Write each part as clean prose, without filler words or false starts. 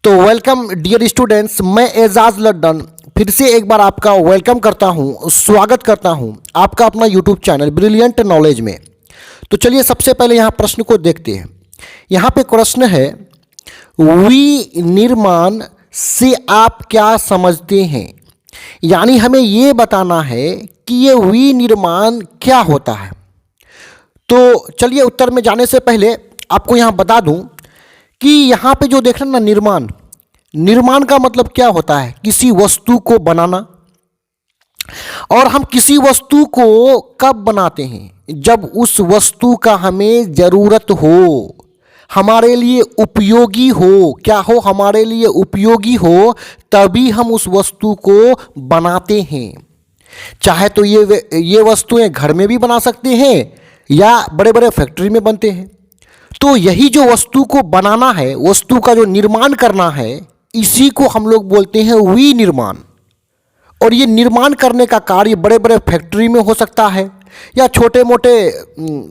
तो welcome dear students, मैं एजाज लड्डन फिर से एक बार आपका वेलकम करता हूं, स्वागत करता हूं आपका अपना यूट्यूब चैनल ब्रिलियंट नॉलेज में। तो चलिए सबसे पहले यहाँ प्रश्न को देखते हैं। यहाँ पे प्रश्न है, विनिर्माण से आप क्या समझते हैं? यानी हमें ये बताना है कि ये विनिर्माण क्या होता है। तो चलिए उत्तर में जाने से पहले आपको यहाँ बता दूं कि यहाँ पे जो देख रहे हैं ना, निर्माण का मतलब क्या होता है? किसी वस्तु को बनाना। और हम किसी वस्तु को कब बनाते हैं? जब उस वस्तु का हमें जरूरत हो, हमारे लिए उपयोगी हो। क्या हो? हमारे लिए उपयोगी हो, तभी हम उस वस्तु को बनाते हैं। चाहे तो ये वस्तुएं घर में भी बना सकते हैं या बड़े बड़े फैक्ट्री में बनते हैं। तो यही जो वस्तु को बनाना है, वस्तु का जो निर्माण करना है, इसी को हम लोग बोलते हैं विनिर्माण। और ये निर्माण करने का कार्य बड़े बड़े फैक्ट्री में हो सकता है या छोटे मोटे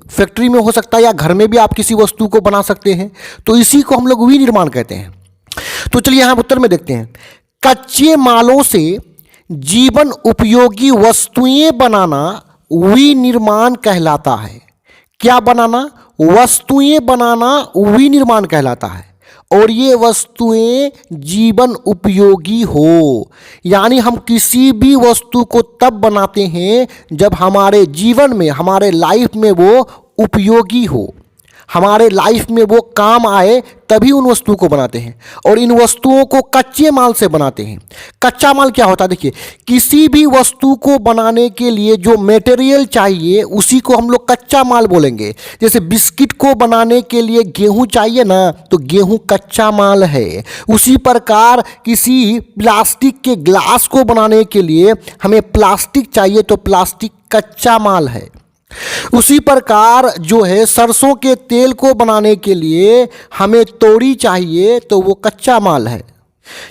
फैक्ट्री में हो सकता है, या घर में भी आप किसी वस्तु को बना सकते हैं। तो इसी को हम लोग विनिर्माण कहते हैं। तो चलिए यहाँ उत्तर में देखते हैं। कच्चे मालों से जीवन उपयोगी वस्तुएं बनाना विनिर्माण कहलाता है। क्या बनाना? वस्तुएं बनाना विनिर्माण कहलाता है। और ये वस्तुएं जीवन उपयोगी हो, यानी हम किसी भी वस्तु को तब बनाते हैं जब हमारे जीवन में, हमारे लाइफ में वो उपयोगी हो, हमारे लाइफ में वो काम आए, तभी उन वस्तुओं को बनाते हैं। और इन वस्तुओं को कच्चे माल से बनाते हैं। कच्चा माल क्या होता है? देखिए, किसी भी वस्तु को बनाने के लिए जो मटेरियल चाहिए उसी को हम लोग कच्चा माल बोलेंगे। जैसे बिस्किट को बनाने के लिए गेहूं चाहिए ना, तो गेहूं कच्चा माल है। उसी प्रकार किसी प्लास्टिक के ग्लास को बनाने के लिए हमें प्लास्टिक चाहिए, तो प्लास्टिक कच्चा माल है। उसी प्रकार जो है सरसों के तेल को बनाने के लिए हमें तोरी चाहिए, तो वो कच्चा माल है।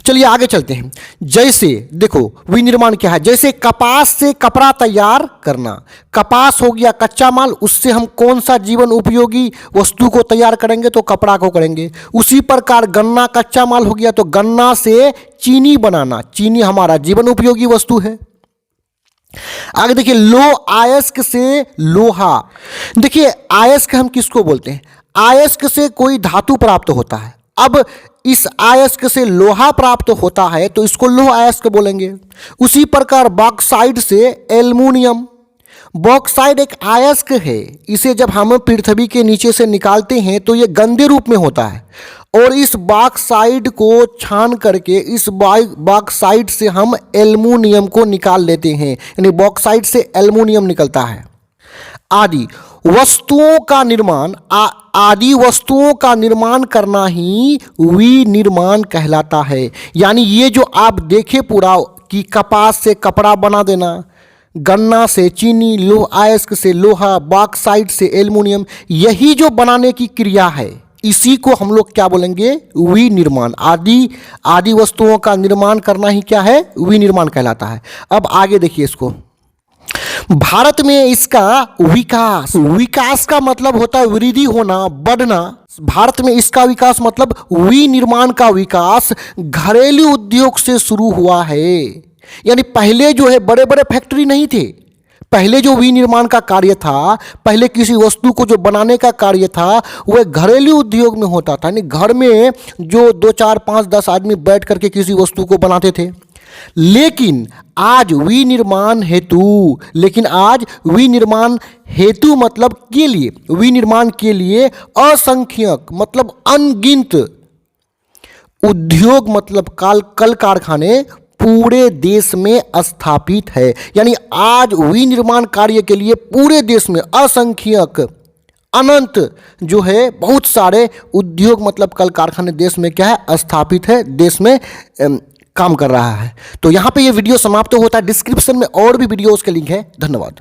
चलिए आगे चलते हैं। जैसे देखो विनिर्माण क्या है। जैसे कपास से कपड़ा तैयार करना, कपास हो गया कच्चा माल, उससे हम कौन सा जीवन उपयोगी वस्तु को तैयार करेंगे? तो कपड़ा को करेंगे। उसी प्रकार गन्ना कच्चा माल हो गया, तो गन्ना से चीनी बनाना, चीनी हमारा जीवन उपयोगी वस्तु है। आगे देखिए, लो अयस्क से लोहा। देखिए अयस्क हम किसको बोलते हैं? अयस्क से कोई धातु प्राप्त होता है। अब इस अयस्क से लोहा प्राप्त होता है, तो इसको लोह अयस्क बोलेंगे। उसी प्रकार बॉक्साइट से एल्युमिनियम। बॉक्साइट एक अयस्क है। इसे जब हम पृथ्वी के नीचे से निकालते हैं तो ये गंदे रूप में होता है, और इस बॉक्साइट को छान करके इस बॉक्साइट से हम एल्युमिनियम को निकाल लेते हैं। यानी बॉक्साइट से एल्युमिनियम निकलता है। आदि वस्तुओं का निर्माण, आदि वस्तुओं का निर्माण करना ही विनिर्माण कहलाता है। यानी ये जो आप देखे पूरा कि कपास से कपड़ा बना देना, गन्ना से चीनी, लोह अयस्क से लोहा, बॉक्साइट से एल्युमिनियम, यही जो बनाने की क्रिया है, इसी को हम लोग क्या बोलेंगे? विनिर्माण। आदि वस्तुओं का निर्माण करना ही क्या है? विनिर्माण कहलाता है। अब आगे देखिए इसको। भारत में इसका विकास का मतलब होता है वृद्धि होना, बढ़ना। भारत में इसका विकास मतलब विनिर्माण का विकास घरेलू उद्योग से शुरू हुआ है। यानी पहले जो है बड़े बड़े फैक्ट्री नहीं थे। पहले जो विनिर्माण का कार्य था, पहले किसी वस्तु को जो बनाने का कार्य था, वह घरेलू उद्योग में होता था। यानी घर में जो 2, 4, 5, 10 आदमी बैठ करके किसी वस्तु को बनाते थे। लेकिन आज विनिर्माण हेतु मतलब के लिए, विनिर्माण के लिए असंख्यक मतलब अनगिनत उद्योग मतलब कल कारखाने पूरे देश में स्थापित है। यानी आज विनिर्माण कार्य के लिए पूरे देश में असंख्यक, अनंत जो है बहुत सारे उद्योग मतलब कल कारखाने देश में क्या है? स्थापित है, देश में काम कर रहा है। तो यहाँ पे ये वीडियो समाप्त होता है। डिस्क्रिप्शन में और भी वीडियोस के लिंक है। धन्यवाद।